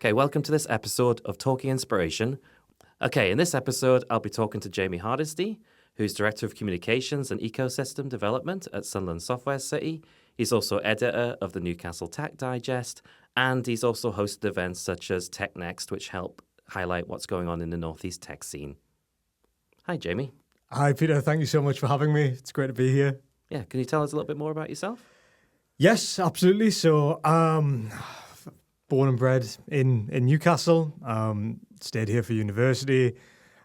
Okay, welcome to this episode of Talking Inspiration. Okay, in this episode, I'll be talking to Jamie Hardesty, who's Director of Communications and Ecosystem Development at Sunderland Software City. He's also editor of the Newcastle Tech Digest, and he's also hosted events such as Tech Next, which help highlight what's going on in the Northeast tech scene. Hi, Jamie. Hi, Peter. Thank you so much for having me. It's great to be here. Yeah, can you tell us a little bit more about yourself? Yes, absolutely. So, born and bred in Newcastle, stayed here for university.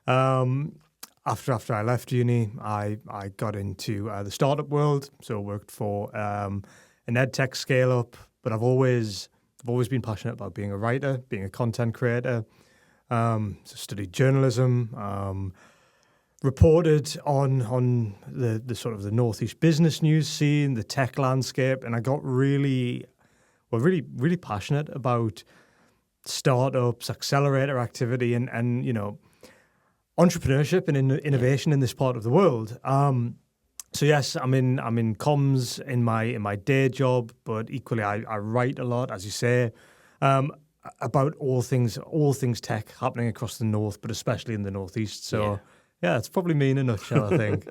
After I left uni, I got into the startup world. So worked for an ed tech scale up. But I've always been passionate about being a writer, being a content creator. So studied journalism. Reported on the sort of the Northeast business news scene, the tech landscape, and I got really passionate about startups, accelerator activity, and entrepreneurship and innovation in this part of the world. So yes, I'm in comms in my day job, but equally I write a lot, as you say, about all things tech happening across the north, but especially in the Northeast. So. Yeah, it's probably me in a nutshell, I think.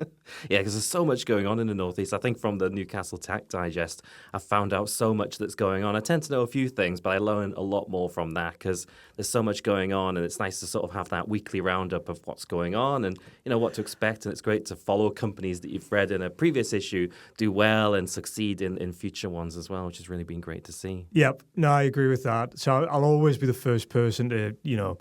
Yeah, because there's so much going on in the Northeast. I think from the Newcastle Tech Digest, I've found out so much that's going on. I tend to know a few things, but I learn a lot more from that because there's so much going on, and it's nice to sort of have that weekly roundup of what's going on and, what to expect. And it's great to follow companies that you've read in a previous issue do well and succeed in future ones as well, which has really been great to see. Yep. No, I agree with that. So I'll always be the first person to,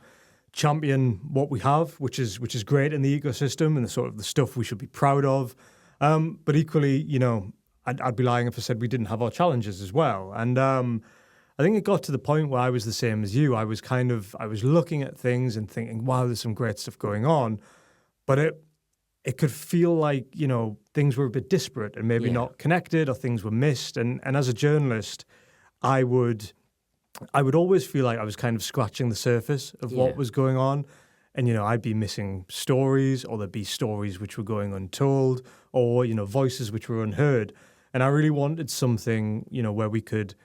champion what we have, which is great in the ecosystem and the sort of the stuff we should be proud of. But equally, I'd be lying if I said we didn't have our challenges as well. And I think it got to the point where I was the same as you. I was looking at things and thinking, wow, there's some great stuff going on. But it could feel like, things were a bit disparate and maybe not connected or things were missed. And as a journalist, I would always feel like I was kind of scratching the surface of what was going on. And, I'd be missing stories, or there'd be stories which were going untold, or, voices which were unheard. And I really wanted something, where we could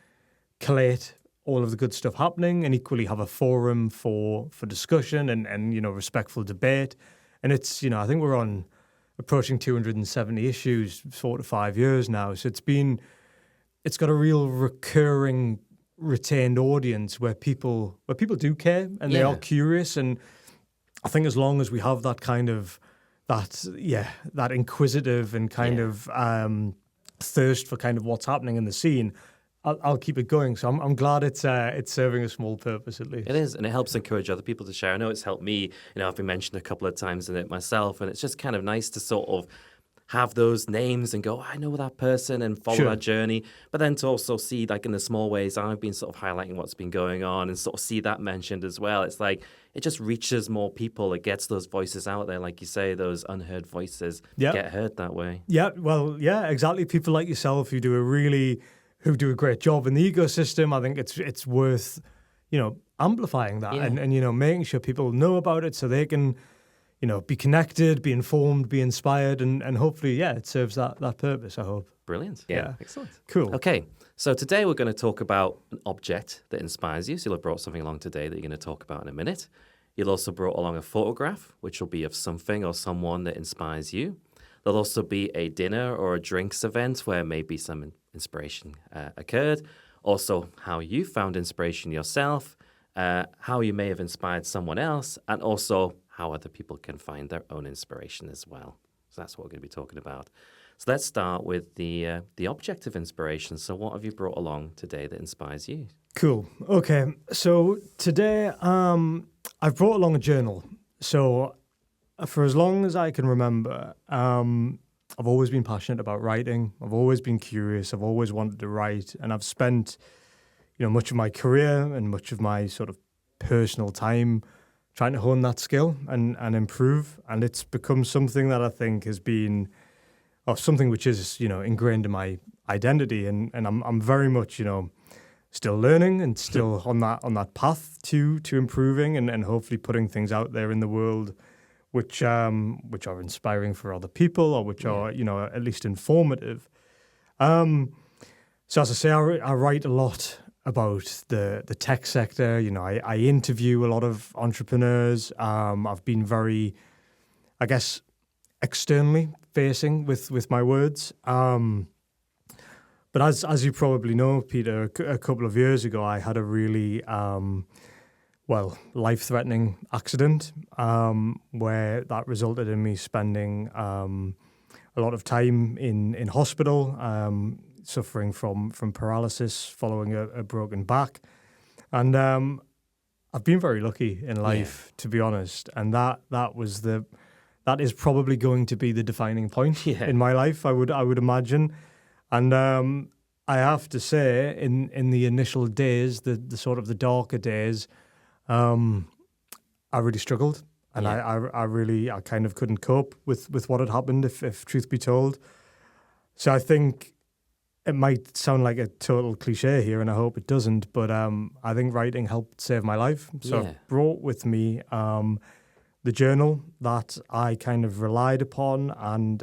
collate all of the good stuff happening and equally have a forum for discussion and respectful debate. And it's, I think we're on approaching 270 issues, 4 to 5 years now. So it's got a real recurring retained audience where people do care and they are curious, and I think as long as we have that kind of that inquisitive and kind of thirst for kind of what's happening in the scene, I'll keep it going. So I'm glad it's serving a small purpose at least. It is, and it helps encourage other people to share. I know it's helped me. I've been mentioned a couple of times in it myself, and it's just kind of nice to sort of have those names and go, I know that person, and follow that journey. But then to also see, like in the small ways, I've been sort of highlighting what's been going on and sort of see that mentioned as well. It's like it just reaches more people. It gets those voices out there, like you say, those unheard voices get heard that way. Yeah, well, yeah, exactly. People like yourself who do a great job in the ecosystem. I think it's worth, amplifying that and making sure people know about it so they can, be connected, be informed, be inspired, and hopefully, it serves that purpose, I hope. Brilliant. Yeah. Excellent. Cool. Okay, so today we're going to talk about an object that inspires you. So you'll have brought something along today that you're going to talk about in a minute. You'll also brought along a photograph, which will be of something or someone that inspires you. There'll also be a dinner or a drinks event where maybe some inspiration occurred. Also, how you found inspiration yourself, how you may have inspired someone else, and also how other people can find their own inspiration as well. So that's what we're going to be talking about. So let's start with the object of inspiration. So what have you brought along today that inspires you? Cool. Okay. So today I've brought along a journal. So for as long as I can remember, I've always been passionate about writing. I've always been curious. I've always wanted to write. And I've spent, much of my career and much of my sort of personal time trying to hone that skill and improve. And it's become something that I think has been, or something which is, ingrained in my identity. And I'm very much, still learning and still on that path to improving and hopefully putting things out there in the world which are inspiring for other people or which are, at least informative. So as I say, I write a lot about the tech sector. You know, I interview a lot of entrepreneurs. I've been very, I guess, externally facing with my words. But as you probably know, Peter, a couple of years ago, I had a really life-threatening accident where that resulted in me spending a lot of time in hospital, suffering from paralysis following a broken back. And I've been very lucky in life, to be honest. And that is probably going to be the defining point in my life, I would imagine. And I have to say, in the initial days, the sort of the darker days, I really struggled, and I kind of couldn't cope with what had happened, if truth be told. So I think it might sound like a total cliche here, and I hope it doesn't, but I think writing helped save my life. So I've brought with me the journal that I kind of relied upon and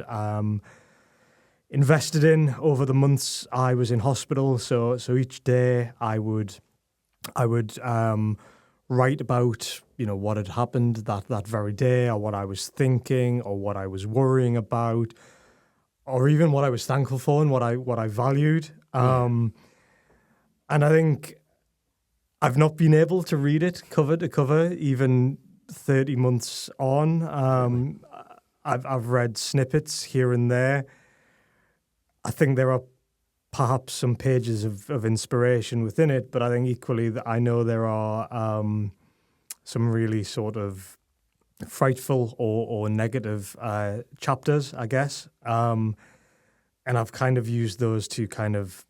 invested in over the months I was in hospital. So each day I would write about, you know, what had happened that very day, or what I was thinking, or what I was worrying about, or even what I was thankful for and what I valued. And I think I've not been able to read it cover to cover, even 30 months on. I've read snippets here and there. I think there are perhaps some pages of inspiration within it, but I think equally that I know there are some really sort of frightful or negative chapters, I guess. And I've kind of used those to kind of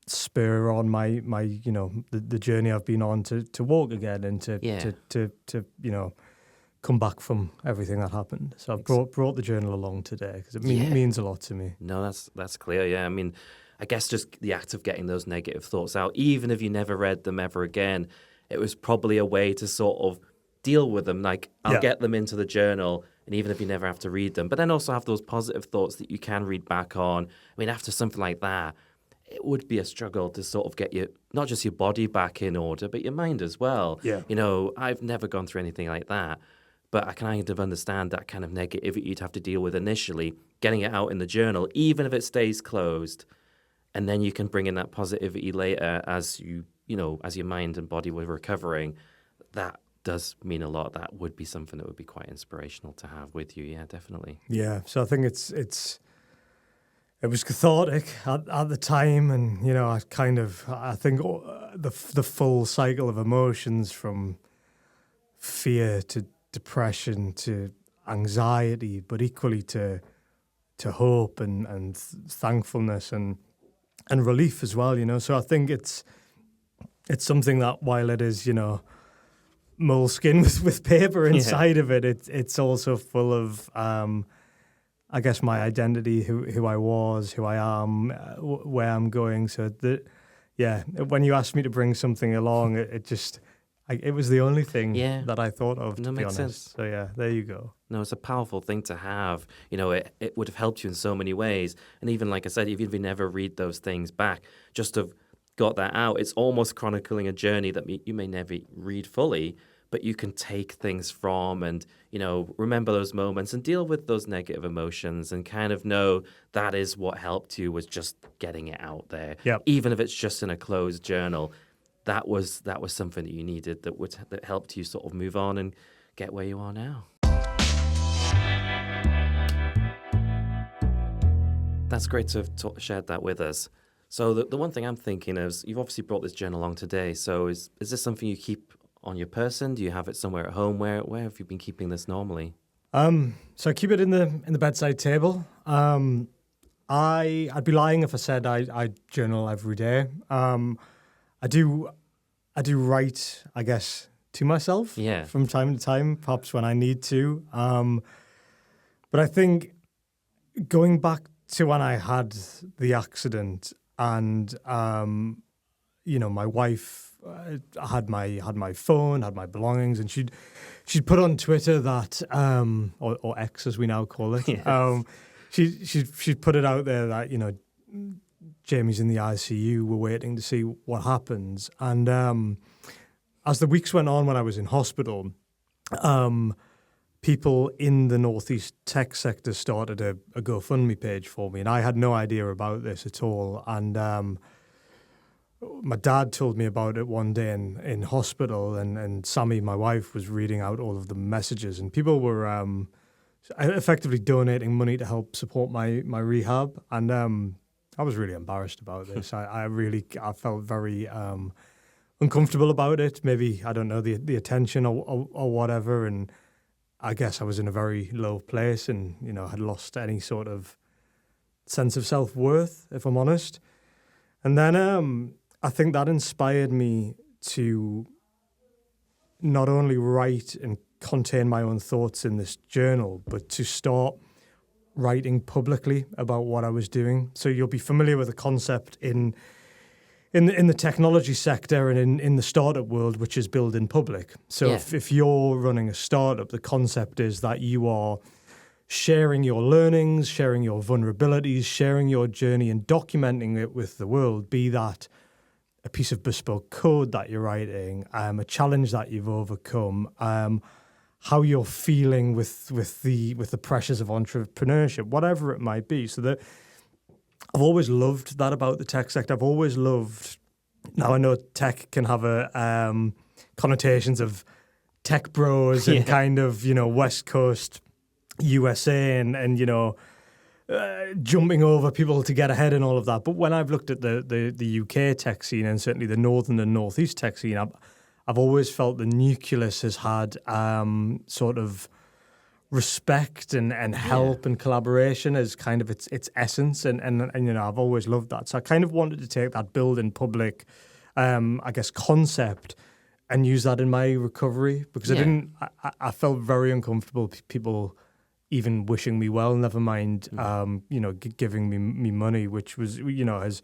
spur on my you know, the journey I've been on to walk again and to you know, come back from everything that happened. So I've brought the journal along today because it means a lot to me. No, that's clear. Yeah, I mean, I guess just the act of getting those negative thoughts out, even if you never read them ever again, it was probably a way to sort of deal with them. Like, I'll get them into the journal, and even if you never have to read them, but then also have those positive thoughts that you can read back on. I mean, after something like that, it would be a struggle to sort of get not just your body back in order, but your mind as well. Yeah. You know, I've never gone through anything like that, but I kind of understand that kind of negativity you'd have to deal with initially, getting it out in the journal, even if it stays closed. And then you can bring in that positivity later as as your mind and body were recovering. That does mean a lot. That would be something that would be quite inspirational to have with you. Yeah, definitely. Yeah. So I think it was cathartic at the time, and you know, I think the full cycle of emotions, from fear to depression to anxiety, but equally to hope and thankfulness and relief as well, you know. So I think it's something that, while it is, you know, moleskin with paper inside of it, it's also full of, I guess, my identity, who I was, who I am, where I'm going. So when you asked me to bring something along, it was the only thing that I thought of, to be honest. Sense. So yeah, there you go. No, it's a powerful thing to have. You know, it would have helped you in so many ways. And even, like I said, even if you never read those things back, just to have got that out, it's almost chronicling a journey that you may never read fully, but you can take things from and, you know, remember those moments and deal with those negative emotions and kind of know that is what helped you, was just getting it out there. Yep. Even if it's just in a closed journal, that was something that you needed that helped you sort of move on and get where you are now. That's great to have shared that with us. So the one thing I'm thinking is, you've obviously brought this journal along today. So is this something you keep on your person? Do you have it somewhere at home? Where have you been keeping this normally? So I keep it in the bedside table. I'd be lying if I said I journal every day. I do write, I guess, to myself from time to time, perhaps when I need to. But I think going back to when I had the accident, and you know, my wife had my phone, had my belongings, and she'd put on Twitter that or X as we now call it. Yes. She'd put it out there that, you know, Jamie's in the ICU, we're waiting to see what happens. And as the weeks went on when I was in hospital, people in the Northeast tech sector started a GoFundMe page for me, and I had no idea about this at all. And my dad told me about it one day in hospital, and Sammy, my wife, was reading out all of the messages, and people were effectively donating money to help support my rehab. And I was really embarrassed about this. I felt very uncomfortable about it. Maybe, I don't know, the attention or whatever. And I guess I was in a very low place and, had lost any sort of sense of self-worth, if I'm honest. And then I think that inspired me to not only write and contain my own thoughts in this journal, but to start writing publicly about what I was doing. So you'll be familiar with the concept in the technology sector and in the startup world, which is build in public. So if you're running a startup, the concept is that you are sharing your learnings, sharing your vulnerabilities, sharing your journey and documenting it with the world, be that a piece of bespoke code that you're writing, a challenge that you've overcome, how you're feeling with the pressures of entrepreneurship, whatever it might be. So I've always loved that about the tech sector. I've always loved. Now I know tech can have connotations of tech bros and kind of West Coast USA and jumping over people to get ahead and all of that. But when I've looked at the UK tech scene and certainly the northern and northeast tech scene, I've always felt the nucleus has had sort of respect and help and collaboration as kind of its essence. And I've always loved that. So I kind of wanted to take that build in public, I guess, concept and use that in my recovery because I felt very uncomfortable people even wishing me well, never mind, giving me money, which was, has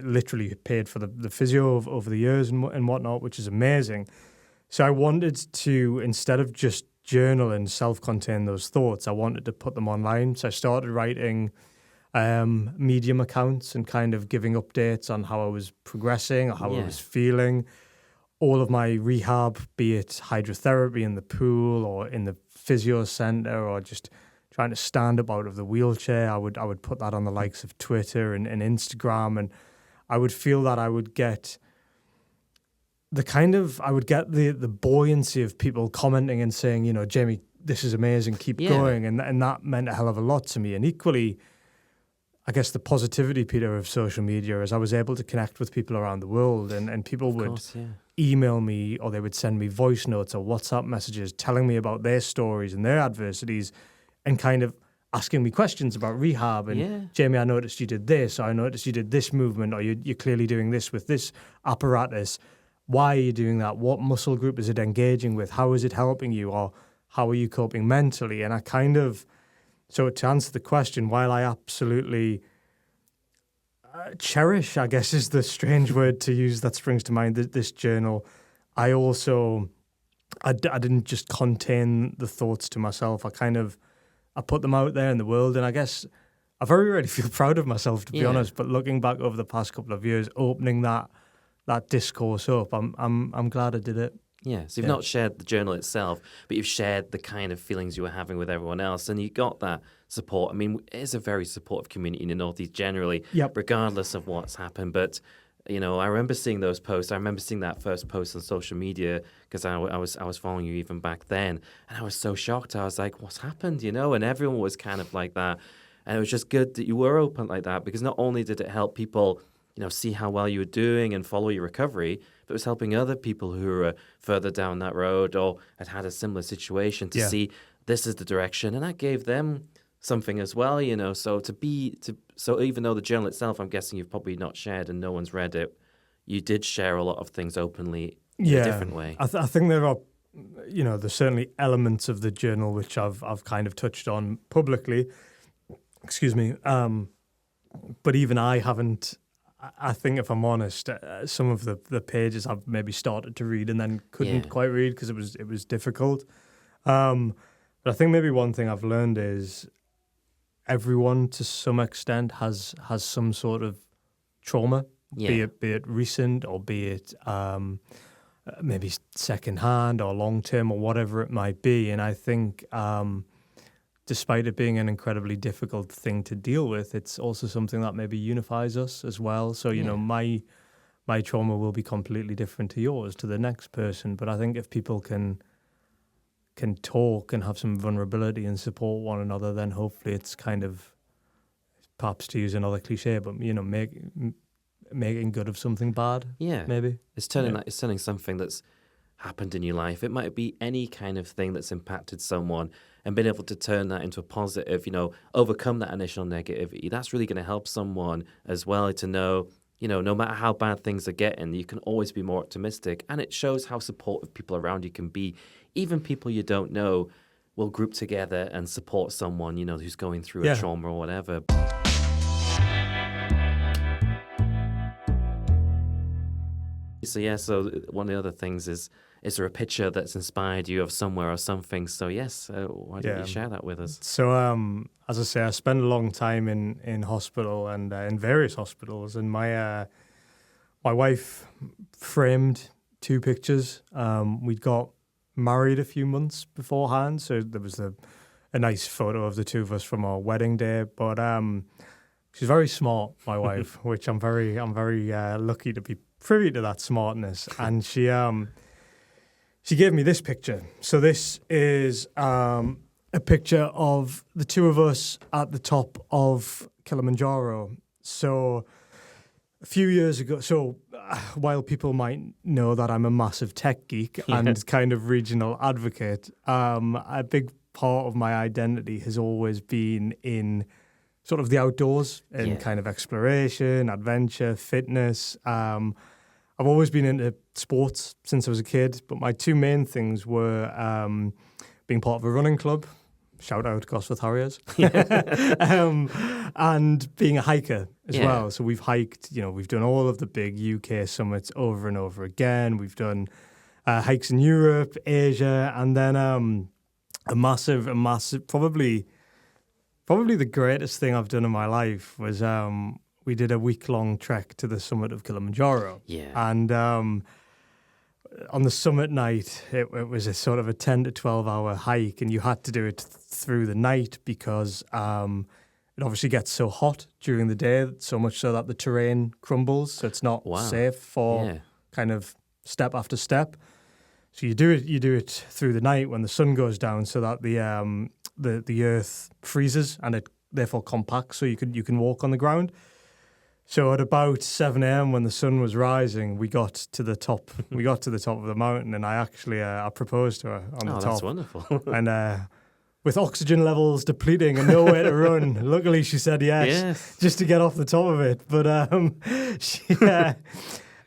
literally paid for the physio over the years and whatnot, which is amazing. So I wanted to, instead of just journal and self-contain those thoughts, I wanted to put them online. So I started writing Medium accounts and kind of giving updates on how I was progressing or how I was feeling. All of my rehab, be it hydrotherapy in the pool or in the physio center or just trying to stand up out of the wheelchair, I would put that on the likes of Twitter and Instagram, and I would feel that I would get the buoyancy of people commenting and saying, Jamie, this is amazing, keep going, and that meant a hell of a lot to me. And equally, I guess the positivity, Peter, of social media is I was able to connect with people around the world, and people would email me or they would send me voice notes or WhatsApp messages telling me about their stories and their adversities and kind of asking me questions about rehab. And Jamie, I noticed you did this, or I noticed you did this movement, or you're clearly doing this with this apparatus. Why are you doing that? What muscle group is it engaging with? How is it helping you? Or how are you coping mentally? And I kind of, so to answer the question, while I absolutely cherish, I guess is the strange word to use that springs to mind, this journal, I also, I didn't just contain the thoughts to myself. I put them out there in the world, and I guess I very rarely feel proud of myself, to be honest, but looking back over the past couple of years, opening that discourse up, I'm glad I did it. Yeah, so you've not shared the journal itself, but you've shared the kind of feelings you were having with everyone else, and you got that support. I mean, it is a very supportive community in the Northeast generally, regardless of what's happened. But, I remember seeing those posts. I remember seeing that first post on social media because I was following you even back then, and I was so shocked. I was like, what's happened, And everyone was kind of like that. And it was just good that you were open like that because not only did it help people see how well you were doing and follow your recovery, but it was helping other people who were further down that road or had a similar situation to see this is the direction. And that gave them something as well, So so even though the journal itself, I'm guessing you've probably not shared and no one's read it, you did share a lot of things openly in a different way. I think there are, there's certainly elements of the journal which I've kind of touched on publicly. Excuse me. But even I haven't. I think, if I'm honest, some of the pages I've maybe started to read and then couldn't quite read because it was difficult. But I think maybe one thing I've learned is everyone, to some extent, has some sort of trauma, Yeah. be it recent or be it maybe secondhand or long term or whatever it might be. And I think, despite it being an incredibly difficult thing to deal with, it's also something that maybe unifies us as well. So you know, my trauma will be completely different to yours, to the next person. But I think if people can talk and have some vulnerability and support one another, then hopefully it's kind of, perhaps to use another cliche, but you know, making good of something bad. Yeah. Maybe. It's turning something that's happened in your life. It might be any kind of thing that's impacted someone, and being able to turn that into a positive, you know, overcome that initial negativity. That's really going to help someone as well to know, you know, no matter how bad things are getting, you can always be more optimistic. And it shows how supportive people around you can be. Even people you don't know will group together and support someone, you know, who's going through a trauma or whatever. So one of the other things is there a picture that's inspired you of somewhere or something? So yes, why don't you share that with us? So as I say, I spent a long time in hospital and in various hospitals, and my wife framed 2 pictures. We'd got married a few months beforehand, so there was a nice photo of the 2 of us from our wedding day. But she's very smart, my wife, which I'm very lucky to be privy to that smartness. And she gave me this picture. So this is a picture of the 2 of us at the top of Kilimanjaro. So a few years ago, while people might know that I'm a massive tech geek and kind of regional advocate, a big part of my identity has always been in sort of the outdoors and kind of exploration, adventure, fitness. I've always been into sports since I was a kid, but my 2 main things were being part of a running club, shout out Gosforth Harriers, and being a hiker as well. So we've hiked, you know, we've done all of the big UK summits over and over again. We've done hikes in Europe, Asia, and then a massive, probably the greatest thing I've done in my life was we did a week-long trek to the summit of Kilimanjaro. Yeah. And on the summit night, it was a sort of a 10 to 12-hour hike, and you had to do it through the night because it obviously gets so hot during the day, so much so that the terrain crumbles, so it's not safe for kind of step after step. So you do it through the night when the sun goes down, so that the earth freezes and it therefore compacts, so you can walk on the ground. So at about 7 a.m. when the sun was rising, we got to the top. We got to the top of the mountain, and I actually I proposed to her on the top. Oh, that's wonderful. And with oxygen levels depleting and nowhere to run, luckily she said yes, just to get off the top of it. But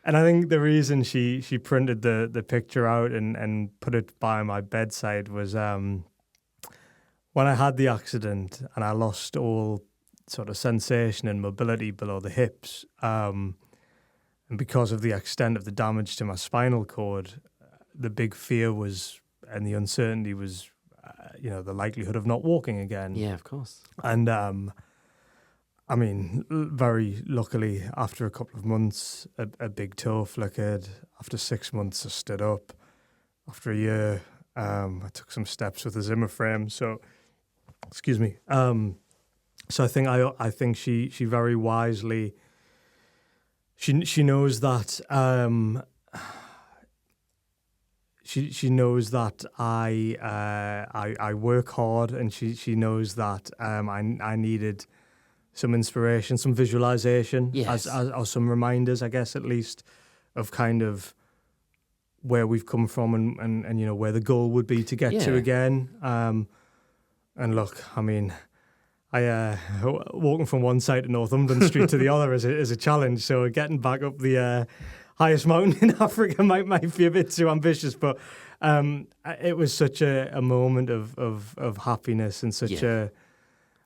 and I think the reason she printed the picture out and put it by my bedside was when I had the accident and I lost all sort of sensation and mobility below the hips. And because of the extent of the damage to my spinal cord, the big fear was, and the uncertainty was, the likelihood of not walking again. Yeah, of course. And I mean, very luckily, after a couple of months, a big toe flickered. After 6 months, I stood up. After a year, I took some steps with a Zimmer frame. So, excuse me. So I think she very wisely she knows that she knows that I work hard, and she knows that I needed some inspiration, some visualization, or some reminders, I guess, at least, of kind of where we've come from and you know where the goal would be to get to again. And look, I mean, walking from one side of Northumberland Street to the other is a challenge. So getting back up the highest mountain in Africa might be a bit too ambitious. But it was such a moment of happiness and such a,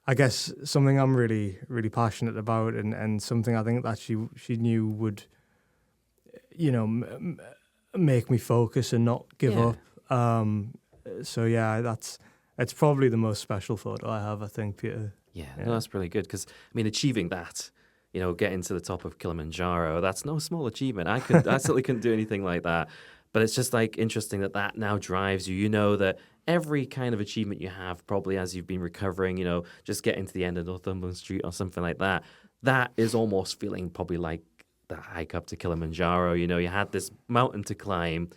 I guess, something I'm really, really passionate about, and something I think that she knew would, you know, make me focus and not give up. So yeah, it's probably the most special photo I have, I think, Peter. Yeah, no, that's really good because, I mean, achieving that, getting to the top of Kilimanjaro, that's no small achievement. I certainly couldn't do anything like that. But it's just like interesting that now drives you. You know that every kind of achievement you have, probably as you've been recovering, just getting to the end of Northumberland Street or something like that, that is almost feeling probably like the hike up to Kilimanjaro. You had this mountain to climb,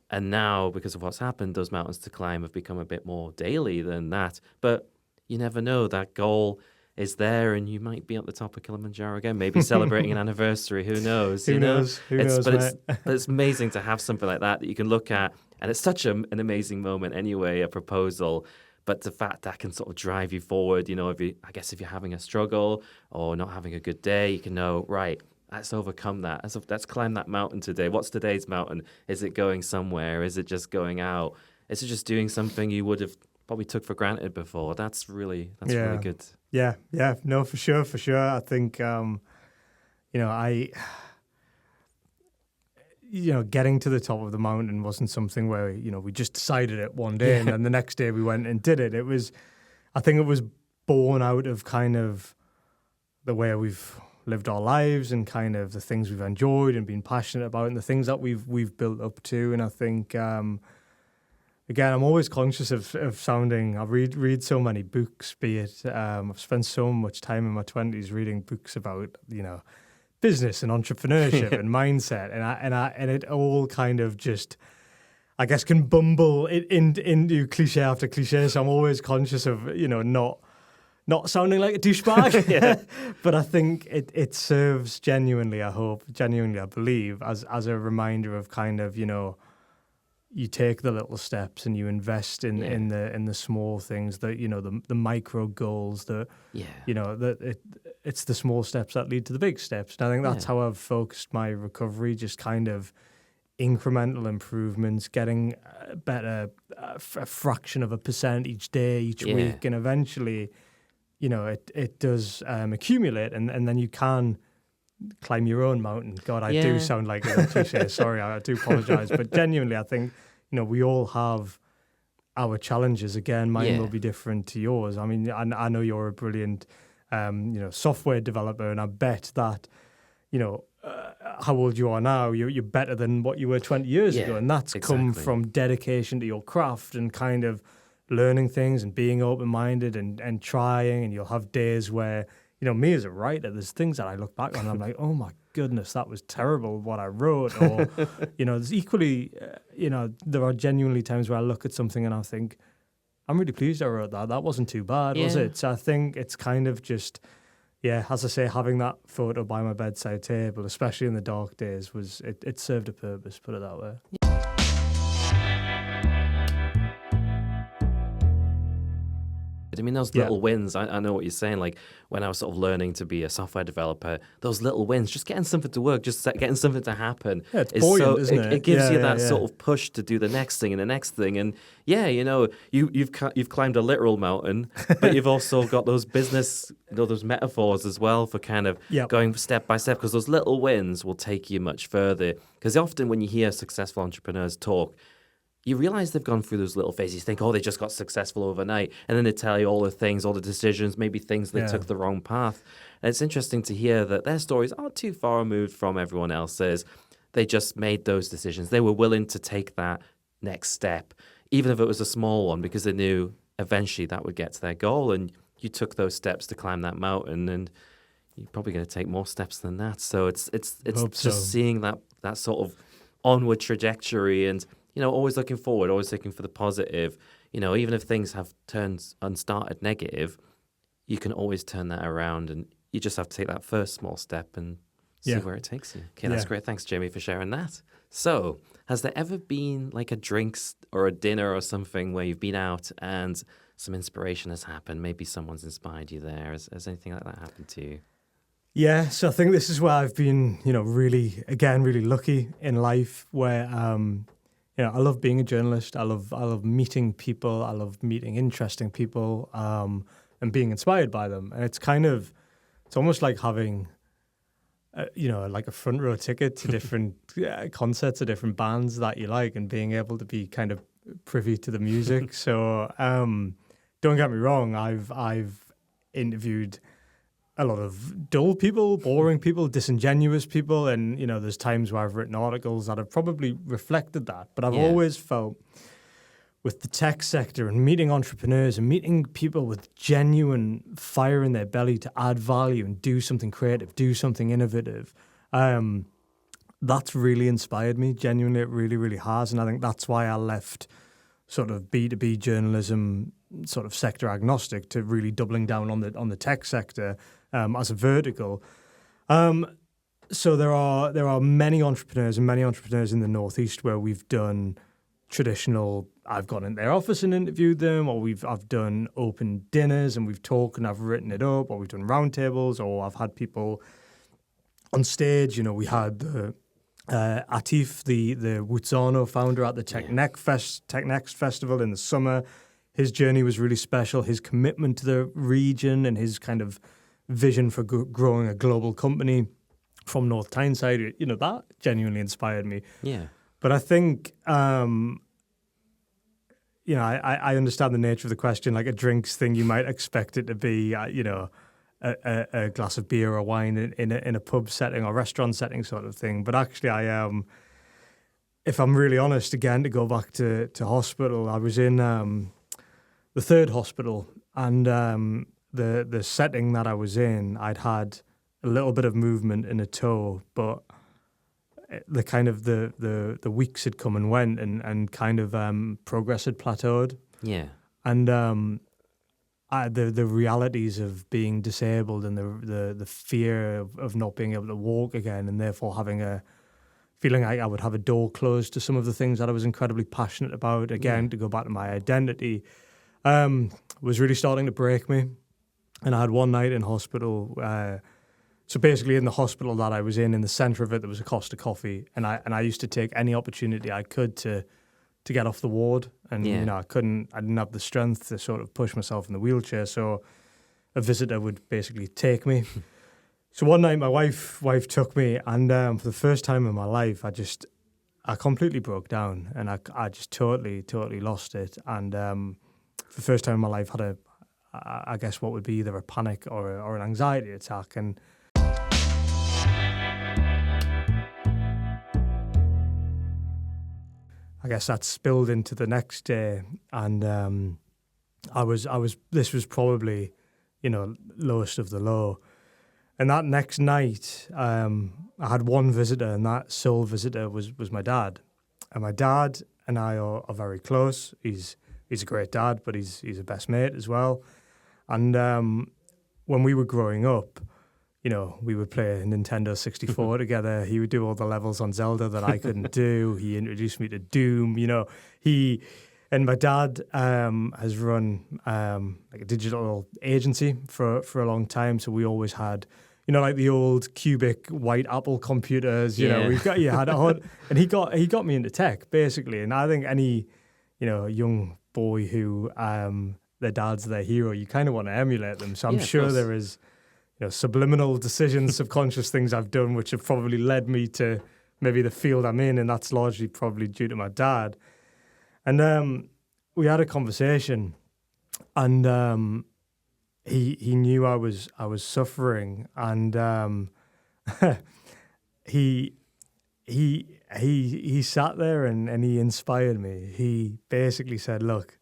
and now because of what's happened, those mountains to climb have become a bit more daily than that. But you never know, that goal is there, and you might be at the top of Kilimanjaro again, maybe celebrating an anniversary. Who knows? Who knows? Who knows, but it's amazing to have something like that you can look at, and it's such an amazing moment anyway, a proposal. But the fact that can sort of drive you forward, if you're having a struggle or not having a good day, you can know, right, let's overcome that. Let's climb that mountain today. What's today's mountain? Is it going somewhere? Is it just going out? Is it just doing something you would have probably took for granted before? That's really good. Yeah, no, for sure. I think, getting to the top of the mountain wasn't something where, we just decided it one day and then the next day we went and did it. I think it was born out of kind of the way we've lived our lives and kind of the things we've enjoyed and been passionate about and the things that we've built up to. And I think, again, I'm always conscious of sounding. I read so many books. Be it I've spent so much time in my 20s reading books about business and entrepreneurship and mindset, and it all kind of just, I guess, can bumble into cliche after cliche. So I'm always conscious of not sounding like a douchebag. But I think it serves genuinely. I believe as a reminder of kind of you take the little steps and you invest in the small things, the micro goals, it's the small steps that lead to the big steps. And I think that's how I've focused my recovery, just kind of incremental improvements, getting better, a fraction of a percent each day, each week, and eventually, it does accumulate, and then you can climb your own mountain. God, I do sound like a cliche. Sorry, I do apologize. But genuinely, I think, we all have our challenges. Again, mine will be different to yours. I mean, I know you're a brilliant, software developer, and I bet that, how old you are now, you're better than what you were 20 years ago. And that's come from dedication to your craft and kind of learning things and being open-minded and trying. And you'll have days where, me as a writer, there's things that I look back on and I'm like, oh my goodness, that was terrible what I wrote. Or, there's equally, there are genuinely times where I look at something and I think, I'm really pleased I wrote that. That wasn't too bad, was it? So I think it's kind of just, as I say, having that photo by my bedside table, especially in the dark days, it served a purpose, put it that way. I mean, those little wins, I know what you're saying. Like when I was sort of learning to be a software developer, those little wins, just getting something to work, just getting something to happen. Yeah, it's buoyant, isn't it? It gives you that sort of push to do the next thing and the next thing. And you've climbed a literal mountain, but you've also got those business, those metaphors as well for kind of going step by step, because those little wins will take you much further. Because often when you hear successful entrepreneurs talk, you realize they've gone through those little phases. You think, they just got successful overnight. And then they tell you all the things, all the decisions, maybe things they took the wrong path. And it's interesting to hear that their stories aren't too far removed from everyone else's. They just made those decisions. They were willing to take that next step, even if it was a small one, because they knew eventually that would get to their goal. And you took those steps to climb that mountain, and you're probably going to take more steps than that. So it's just seeing that sort of onward trajectory and, always looking forward, always looking for the positive. Even if things have turned and started negative, you can always turn that around, and you just have to take that first small step and see where it takes you. Okay, that's great. Thanks, Jamie, for sharing that. So, has there ever been like a drinks or a dinner or something where you've been out and some inspiration has happened? Maybe someone's inspired you there. Has anything like that happened to you? Yeah, so I think this is where I've been, really lucky in life, where I love being a journalist. I love meeting people. I love meeting interesting people and being inspired by them. And it's almost like having, like a front row ticket to different concerts or different bands that you like, and being able to be kind of privy to the music. So don't get me wrong, I've interviewed a lot of dull people, boring people, disingenuous people. And, there's times where I've written articles that have probably reflected that. But I've always felt with the tech sector and meeting entrepreneurs and meeting people with genuine fire in their belly to add value and do something creative, do something innovative, that's really inspired me. Genuinely, it really, really has. And I think that's why I left sort of B2B journalism, sort of sector agnostic, to really doubling down on the tech sector as a vertical. So there are many entrepreneurs in the Northeast where we've done traditional, I've gone in their office and interviewed them, or I've done open dinners and we've talked and I've written it up, or we've done roundtables, or I've had people on stage. We had Atif, the Wutzano founder, at the TechNext Festival in the summer. His journey was really special. His commitment to the region and his kind of vision for growing a global company from North Tyneside, that genuinely inspired me. Yeah. But I think, I understand the nature of the question. Like a drinks thing, you might expect it to be, a glass of beer or wine in a pub setting or restaurant setting sort of thing. But actually, if I'm really honest, again, to go back to hospital, I was in the third hospital, and the setting that I was in, I'd had a little bit of movement in a toe, but the kind of the weeks had come and went, and kind of progress had plateaued. Yeah. And the realities of being disabled and the fear of not being able to walk again, and therefore having a feeling like I would have a door closed to some of the things that I was incredibly passionate about, again, to go back to my identity, was really starting to break me. And I had one night in hospital. So basically, in the hospital that I was in the centre of it, there was a Costa Coffee, and I used to take any opportunity I could to get off the ward, and I didn't have the strength to sort of push myself in the wheelchair, so a visitor would basically take me. So one night, my wife took me, and for the first time in my life, I completely broke down, and I just totally lost it, and for the first time in my life, had I guess what would be either a panic or an anxiety attack, and I guess that spilled into the next day, and this was probably, lowest of the low. And that next night, I had one visitor, and that sole visitor was my dad. And my dad and I are very close. He's a great dad, but he's a best mate as well. And when we were growing up, we would play Nintendo 64 together. He would do all the levels on Zelda that I couldn't do. He introduced me to Doom. And my dad has run like a digital agency for a long time. So we always had, like the old cubic white Apple computers. You had a HUD, and he got me into tech basically. And I think any, young boy who their dad's their hero, you kind of want to emulate them. So I'm sure there is, subliminal decisions, subconscious things I've done, which have probably led me to maybe the field I'm in, and that's largely probably due to my dad. And we had a conversation, and he knew I was suffering, and he sat there and he inspired me. He basically said, "Look,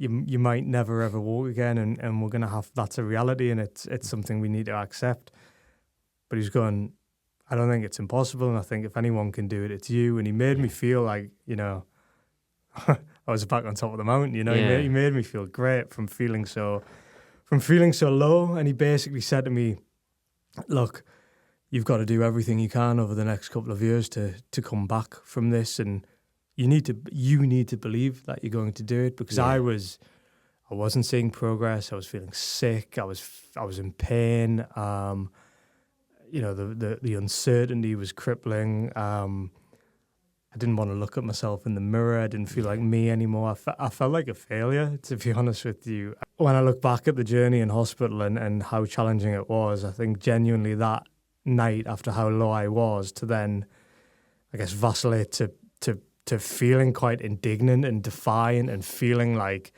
you might never ever walk again, and we're gonna have, that's a reality, and it's something we need to accept." But he's going, "I don't think it's impossible, and I think if anyone can do it, it's you." And he made me feel like, I was back on top of the mountain. He made me feel great from feeling so low. And he basically said to me, "Look, you've got to do everything you can over the next couple of years to come back from this, and you need to believe that you're going to do it." Because I wasn't seeing progress. I was feeling sick. I was in pain. The uncertainty was crippling. I didn't want to look at myself in the mirror. I didn't feel like me anymore. I felt like a failure, to be honest with you. When I look back at the journey in hospital and how challenging it was, I think genuinely that night, after how low I was, to then, I guess, vacillate to feeling quite indignant and defiant, and feeling like,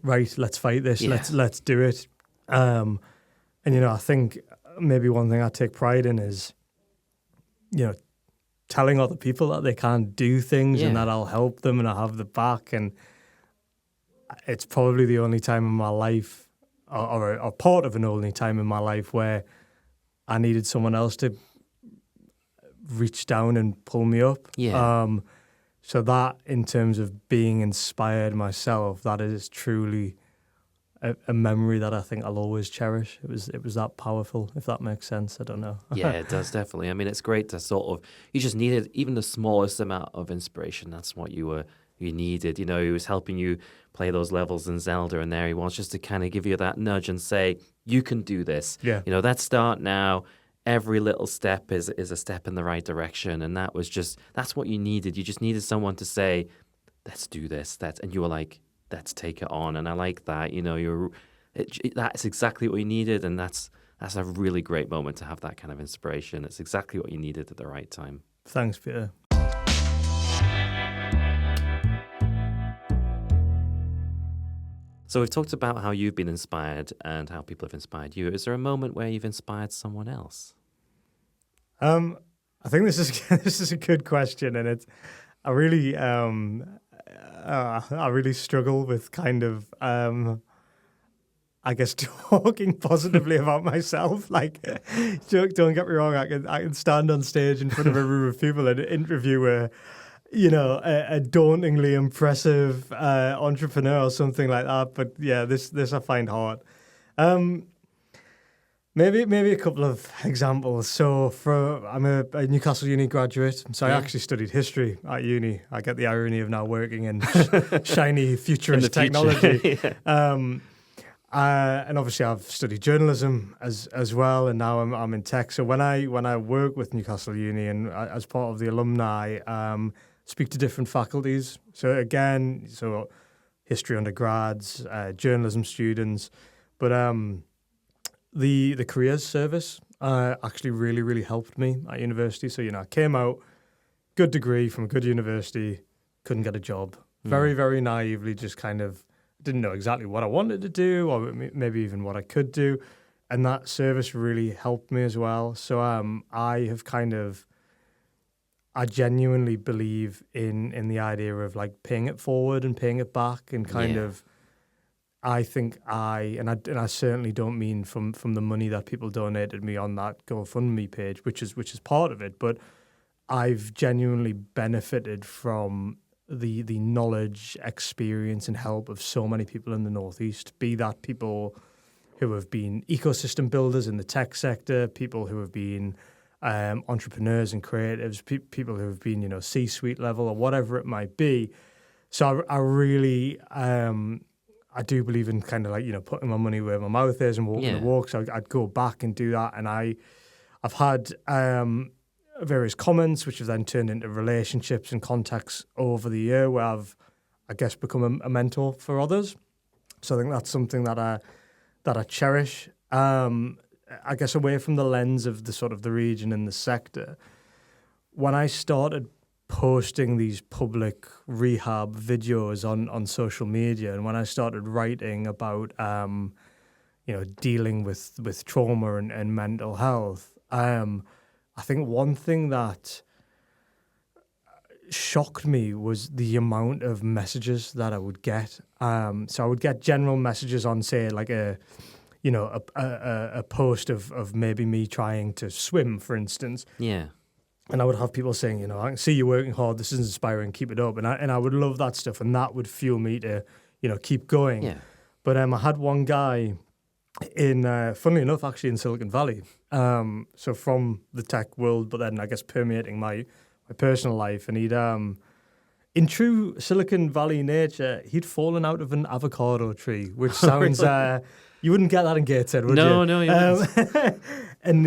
right, let's fight this, let's do it. And, I think maybe one thing I take pride in is, telling other people that they can't do things and that I'll help them and I'll have the back. And it's probably the only time in my life, or part of an only time in my life where I needed someone else to reach down and pull me up. So that, in terms of being inspired myself, that is truly a memory that I think I'll always cherish. It was that powerful, if that makes sense. I don't know. Yeah, it does, definitely. I mean, it's great to sort of, you just needed even the smallest amount of inspiration. That's what you needed. He was helping you play those levels in Zelda, and there he was, just to kind of give you that nudge and say, you can do this. Yeah. Let's start now. Every little step is a step in the right direction. And that's what you needed. You just needed someone to say, let's do this. And you were like, let's take it on. And I like that. That's exactly what you needed. And that's a really great moment to have that kind of inspiration. It's exactly what you needed at the right time. Thanks, Peter. So we've talked about how you've been inspired and how people have inspired you. Is there a moment where you've inspired someone else? I think this is a good question, and I really struggle with kind of I guess talking positively about myself. Like, don't get me wrong, I can stand on stage in front of a room of people and interview a dauntingly impressive entrepreneur or something like that. But yeah, this I find hard. Maybe a couple of examples. So I'm a Newcastle Uni graduate, so I actually studied history at uni. I get the irony of now working in shiny futurist technology. And obviously I've studied journalism as well, and now I'm in tech. So when I work with Newcastle Uni and as part of the alumni, speak to different faculties. So again, history undergrads, journalism students, but the careers service actually really, really helped me at university. So, I came out, good degree from a good university, couldn't get a job. Very, very naively just kind of didn't know exactly what I wanted to do or maybe even what I could do. And that service really helped me as well. So I genuinely believe in the idea of like paying it forward and paying it back, and kind of, I think I certainly don't mean from the money that people donated me on that GoFundMe page, which is part of it, but I've genuinely benefited from the knowledge, experience, and help of so many people in the Northeast, be that people who have been ecosystem builders in the tech sector, people who have been entrepreneurs and creatives, people who have been, C-suite level or whatever it might be. So I really, I do believe in kind of like, putting my money where my mouth is and walking the walk. So I'd go back and do that. And I've had various comments, which have then turned into relationships and contacts over the year, where I've, I guess, become a mentor for others. So I think that's something that I cherish. I guess away from the lens of the sort of the region and the sector, when I started posting these public rehab videos on social media, and when I started writing about dealing with trauma and mental health, I think one thing that shocked me was the amount of messages that I would get. So I would get general messages on, say, like a post of maybe me trying to swim, for instance. Yeah. And I would have people saying, I can see you working hard. This is inspiring. Keep it up. And I would love that stuff, and that would fuel me to, keep going. Yeah. But I had one guy in, funnily enough, actually in Silicon Valley. So from the tech world, but then I guess permeating my personal life. And he'd, in true Silicon Valley nature, he'd fallen out of an avocado tree, which sounds, you wouldn't get that in Gateshead, would you? No, you wouldn't. And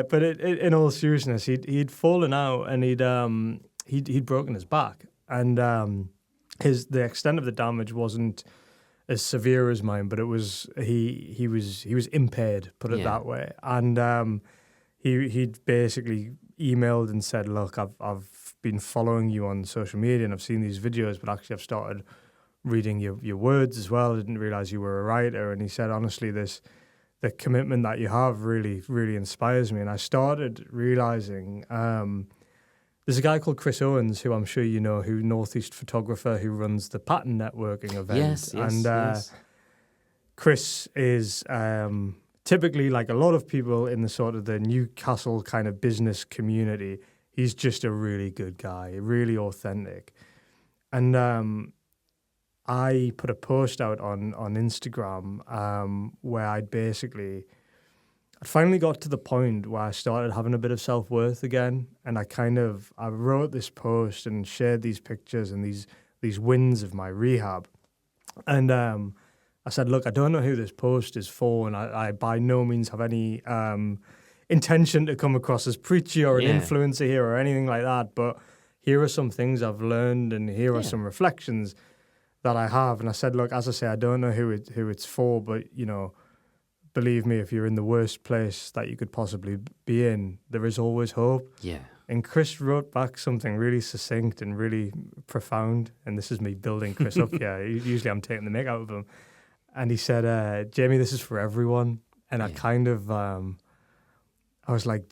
but in all seriousness, he'd fallen out, and he'd broken his back, and the extent of the damage wasn't as severe as mine, but it was he was impaired, put it that way, and he'd basically emailed and said, look, I've been following you on social media and I've seen these videos, but actually I've started reading your words as well. I didn't realize you were a writer. And he said, honestly, this the commitment that you have really, really inspires me. And I started realizing there's a guy called Chris Owens, who I'm sure you know, who Northeast photographer, who runs the Pattern Networking event. Yes. Chris is typically, like a lot of people in the sort of the Newcastle kind of business community, he's just a really good guy, really authentic. And I put a post out on Instagram where I'd finally got to the point where I started having a bit of self-worth again. And I wrote this post and shared these pictures and these wins of my rehab. And I said, look, I don't know who this post is for, and I by no means have any intention to come across as preachy or an influencer here or anything like that, but here are some things I've learned and here are some reflections that I have. And I said, look, as I say, I don't know who it's for, but, you know, believe me, if you're in the worst place that you could possibly be in, there is always hope. Yeah. And Chris wrote back something really succinct and really profound, and this is me building Chris up here. Usually I'm taking the mick out of him. And he said, Jamie, this is for everyone. And I kind of, I was like,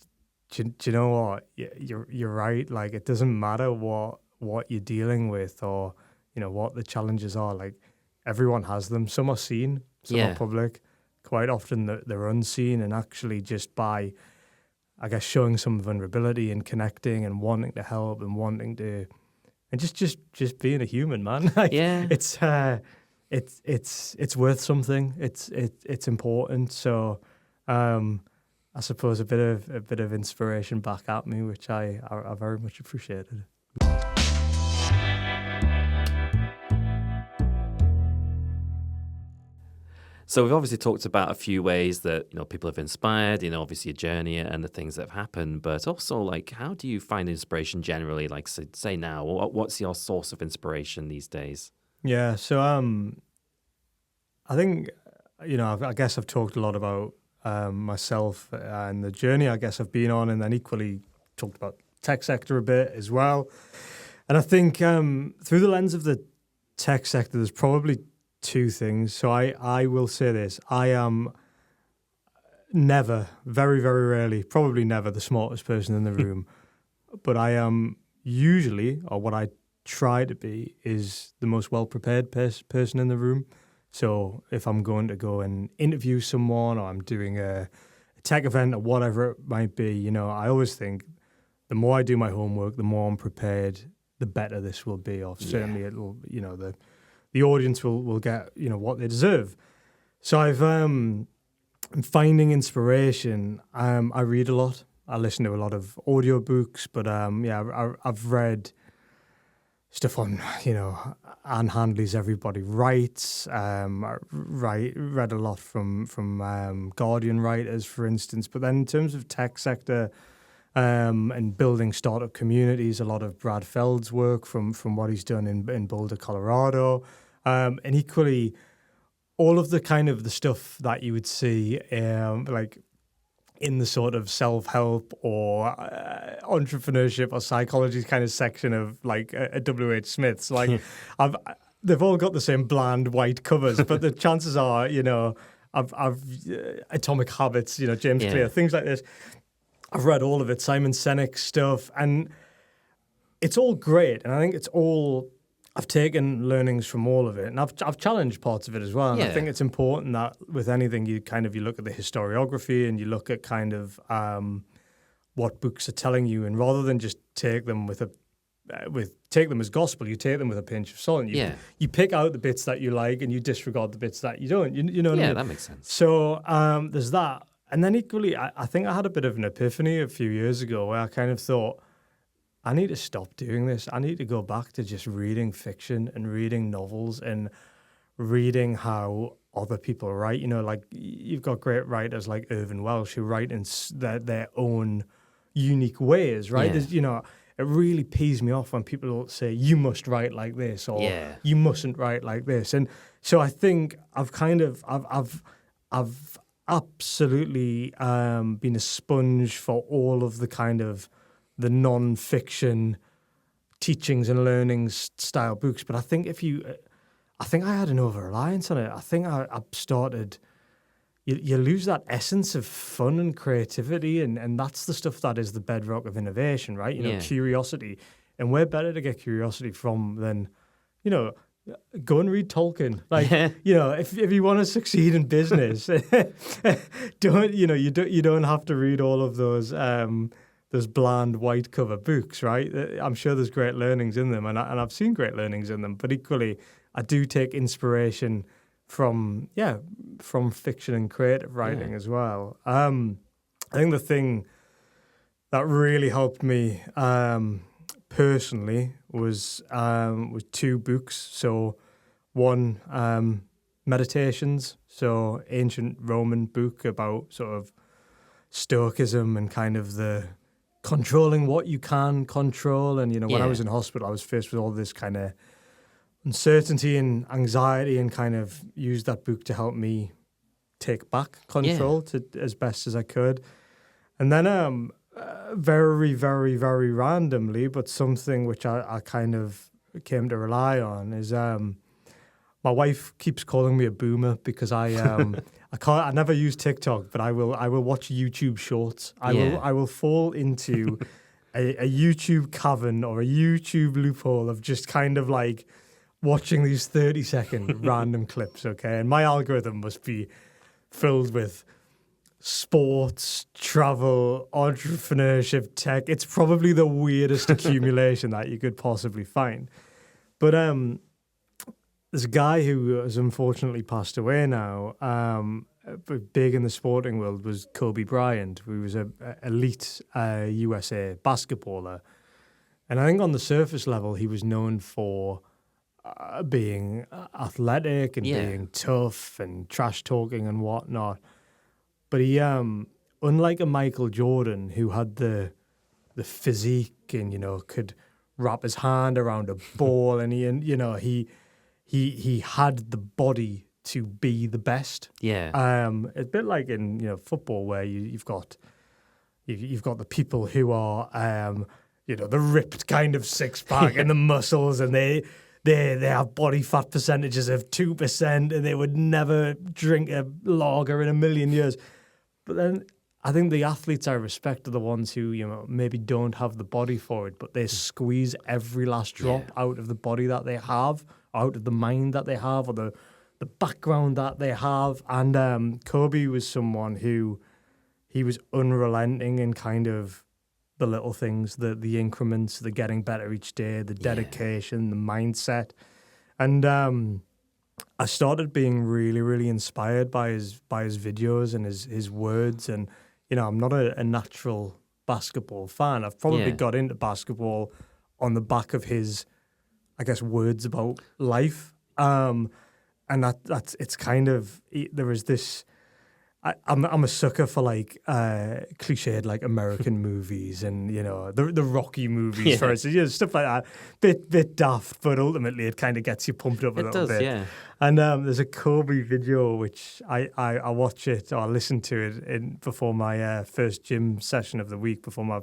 do you know what? You're right. Like, it doesn't matter what you're dealing with or, you know, what the challenges are. Like, everyone has them. Some are seen, some are public. Quite often they're unseen, and actually just by, I guess, showing some vulnerability and connecting and wanting to help and wanting to, and just being a human, man. Like, It's worth something. It's important. So, I suppose a bit of inspiration back at me, which I very much appreciated. So we've obviously talked about a few ways that, you know, people have inspired, you know, obviously your journey and the things that have happened, but also, like, how do you find inspiration generally? Like, say now, what's your source of inspiration these days? Yeah, so I think, you know, I guess I've talked a lot about myself and the journey I guess I've been on, and then equally talked about tech sector a bit as well. And I think through the lens of the tech sector, there's probably two things. So I will say this: I am never, very, very rarely, probably never the smartest person in the room, but I am usually, or what I try to be, is the most well-prepared person in the room. So if I'm going to go and interview someone, or I'm doing a tech event or whatever it might be, you know, I always think the more I do my homework, the more I'm prepared, the better this will be. Or certainly it'll, you know, the audience will get, you know, what they deserve. So I'm finding inspiration. I read a lot. I listen to a lot of audiobooks, but I've read stuff on, you know, Anne Handley's Everybody Writes. I read a lot from Guardian writers, for instance. But then in terms of tech sector and building startup communities, a lot of Brad Feld's work from what he's done in Boulder, Colorado. And equally, all of the kind of the stuff that you would see like in the sort of self-help or entrepreneurship or psychology kind of section of like a W.H. Smith's. Like, they've all got the same bland white covers, but the chances are, you know, I've Atomic Habits, you know, James Clear, things like this. I've read all of it, Simon Sinek stuff, and it's all great. And I think it's all, I've taken learnings from all of it, and I've challenged parts of it as well. And I think it's important that with anything, you look at the historiography and you look at kind of what books are telling you, and rather than just take them take them as gospel, you take them with a pinch of salt. And you pick out the bits that you like and you disregard the bits that you don't. You know what I mean? That makes sense. So there's that. And then equally, I think I had a bit of an epiphany a few years ago where I kind of thought, I need to stop doing this. I need to go back to just reading fiction and reading novels and reading how other people write. You know, like, you've got great writers like Irvin Welsh who write in their own unique ways, right? There's, you know, it really pees me off when people say, you must write like this, or you mustn't write like this. And so I think I've absolutely been a sponge for all of the kind of the non-fiction teachings and learnings style books. But I think I think I had an over-reliance on it. I think I started you lose that essence of fun and creativity, and that's the stuff that is the bedrock of innovation, right? You know, curiosity. And where better to get curiosity from than, you know, go and read Tolkien. Like, you know, if you want to succeed in business, you don't have to read all of those bland white cover books, right? I'm sure there's great learnings in them, and I've seen great learnings in them. But equally, I do take inspiration from fiction and creative writing as well. I think the thing that really helped me personally was two books. So one, Meditations, so ancient Roman book about sort of Stoicism and kind of the controlling what you can control. And, you know, when I was in hospital, I was faced with all this kind of uncertainty and anxiety, and kind of used that book to help me take back control to as best as I could. And then very, very, very randomly, but something which I kind of came to rely on is my wife keeps calling me a boomer because I never use TikTok, but I will watch YouTube shorts. I will fall into a YouTube cavern or a YouTube loophole of just kind of like watching these 30-second random clips, okay? And my algorithm must be filled with sports, travel, entrepreneurship, tech. It's probably the weirdest accumulation that you could possibly find. But there's a guy who has unfortunately passed away now, but big in the sporting world, was Kobe Bryant, who was an elite USA basketballer. And I think on the surface level, he was known for being athletic and being tough and trash talking and whatnot. But he, unlike a Michael Jordan who had the physique and, you know, could wrap his hand around a ball, and he had the body to be the best. Yeah. A bit like in, you know, football, where you've got the people who are you know, the ripped kind of six pack and the muscles, and they have body fat percentages of 2%, and they would never drink a lager in a million years. But then I think the athletes I respect are the ones who, you know, maybe don't have the body for it, but they squeeze every last drop out of the body that they have, out of the mind that they have, or the background that they have. And Kobe was someone who, he was unrelenting in kind of the little things, the increments, the getting better each day, the dedication, the mindset. And I started being really, really inspired by his videos and his words. And, you know, I'm not a natural basketball fan. I've probably got into basketball on the back of his, I guess, words about life. And that's it's kind of, there is this, I'm a sucker for like cliched like American movies and, you know, the Rocky movies, for instance, you know, stuff like that. Bit daft, but ultimately it kind of gets you pumped up a little bit. Yeah. And there's a Kobe video which I watch it, or I listen to it before my first gym session of the week, before my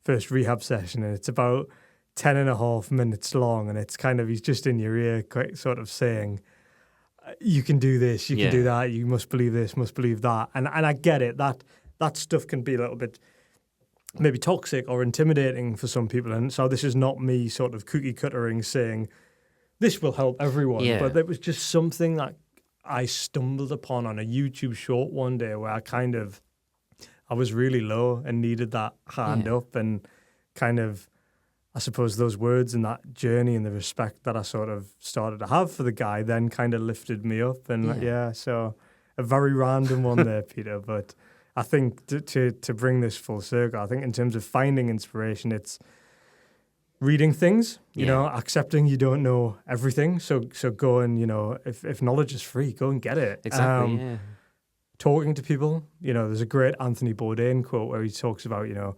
first rehab session, and it's about 10.5 minutes long, and it's kind of, he's just in your ear, quite sort of saying, you can do this, you can do that, you must believe this, must believe that. And I get it, that stuff can be a little bit maybe toxic or intimidating for some people. And so this is not me sort of cookie cuttering saying this will help everyone. Yeah. But it was just something that I stumbled upon on a YouTube short one day where I was really low and needed that hand up, and kind of, I suppose those words and that journey and the respect that I sort of started to have for the guy then kind of lifted me up. And so a very random one there, Peter. But I think to bring this full circle, I think in terms of finding inspiration, it's reading things, you know, accepting you don't know everything. So go and, you know, if knowledge is free, go and get it. Exactly, Talking to people, you know, there's a great Anthony Bourdain quote where he talks about, you know,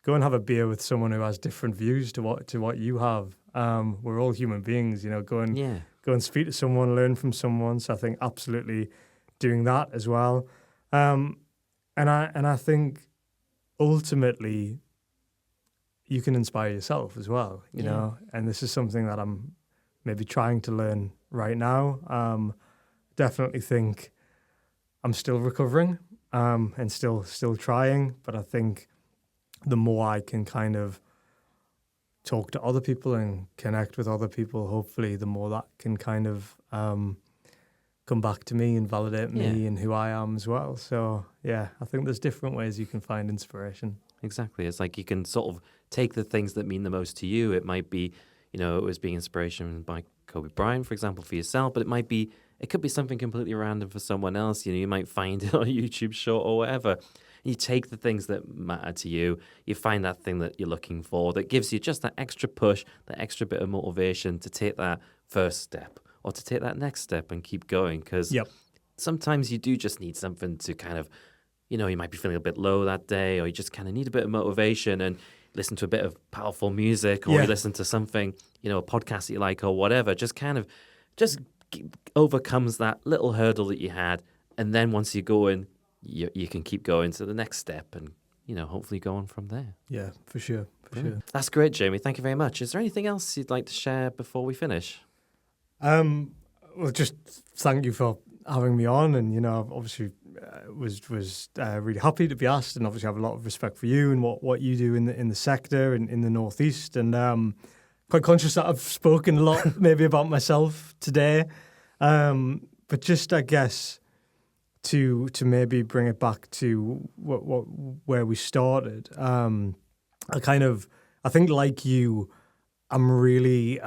go and have a beer with someone who has different views to what you have. We're all human beings, you know. Go and speak to someone, learn from someone. So I think absolutely doing that as well. And I think ultimately you can inspire yourself as well, you know. And this is something that I'm maybe trying to learn right now. Definitely think I'm still recovering and still trying. But I think the more I can kind of talk to other people and connect with other people, hopefully the more that can kind of come back to me and validate me and who I am as well. So, yeah, I think there's different ways you can find inspiration. Exactly. It's like you can sort of take the things that mean the most to you. It might be, you know, it was being inspiration by Kobe Bryant, for example, for yourself, but it could be something completely random for someone else. You know, you might find it on a YouTube short or whatever. You take the things that matter to you. You find that thing that you're looking for that gives you just that extra push, that extra bit of motivation to take that first step or to take that next step and keep going. Because sometimes you do just need something to kind of, you know, you might be feeling a bit low that day, or you just kind of need a bit of motivation and listen to a bit of powerful music, or you listen to something, you know, a podcast that you like or whatever. Just kind of overcomes that little hurdle that you had. And then once you go in, you can keep going to the next step and, you know, hopefully go on from there. Yeah, for sure. That's great, Jamie. Thank you very much. Is there anything else you'd like to share before we finish? Well, just thank you for having me on. And, you know, obviously was really happy to be asked, and obviously have a lot of respect for you and what you do in the sector and in the Northeast. And quite conscious that I've spoken a lot maybe about myself today. But just, I guess, to maybe bring it back to where we started, I think like you, I'm really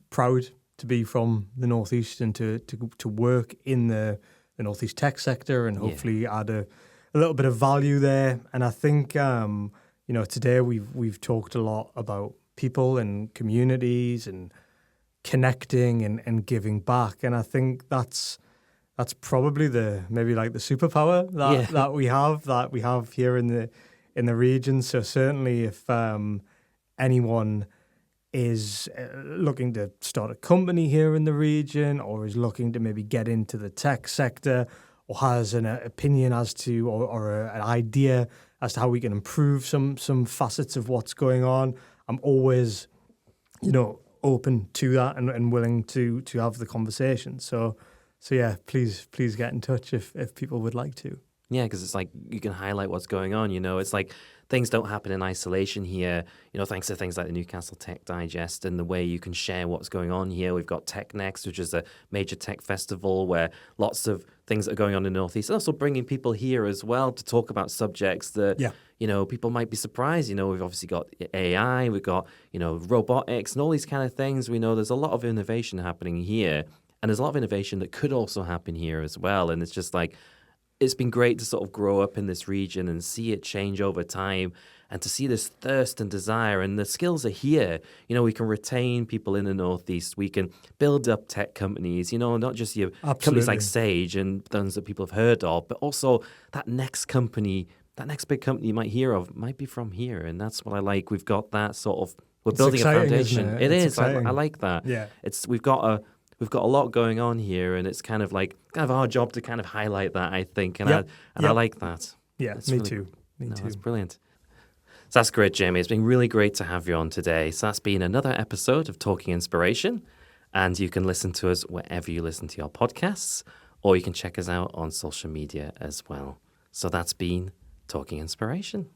proud to be from the Northeast and to work in the Northeast tech sector and hopefully add a little bit of value there. And I think you know, today we've talked a lot about people and communities and connecting and giving back, and I think that's probably maybe the superpower that we have here in the region. So certainly if anyone is looking to start a company here in the region, or is looking to maybe get into the tech sector, or has an opinion as to or an idea as to how we can improve some facets of what's going on, I'm always, you know, open to that and willing to have the conversation. So yeah, please get in touch if people would like to. Yeah, because it's like you can highlight what's going on, you know. It's like things don't happen in isolation here, you know, thanks to things like the Newcastle Tech Digest and the way you can share what's going on here. We've got Tech Next, which is a major tech festival where lots of things are going on in the Northeast, and also bringing people here as well to talk about subjects that, you know, people might be surprised. You know, we've obviously got AI, we've got, you know, robotics and all these kind of things. We know there's a lot of innovation happening here, and there's a lot of innovation that could also happen here as well. And it's just like, it's been great to sort of grow up in this region and see it change over time, and to see this thirst and desire, and the skills are here. You know, we can retain people in the Northeast. We can build up tech companies, you know, not just your companies like Sage and those that people have heard of, but also that next company, that next big company you might hear of might be from here. And that's what I like. We've got that sort of, we're building a foundation. It is. I like that. Yeah. We've got a lot going on here, and it's kind of our job to kind of highlight that, I think, and I like that. Yeah, me too. That's brilliant. So that's great, Jamie. It's been really great to have you on today. So that's been another episode of Talking Inspiration, and you can listen to us wherever you listen to your podcasts, or you can check us out on social media as well. So that's been Talking Inspiration.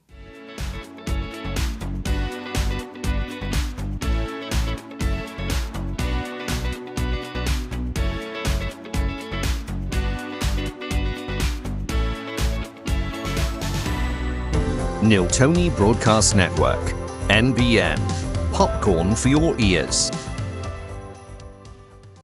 Niltoni Broadcast Network, NBN, popcorn for your ears.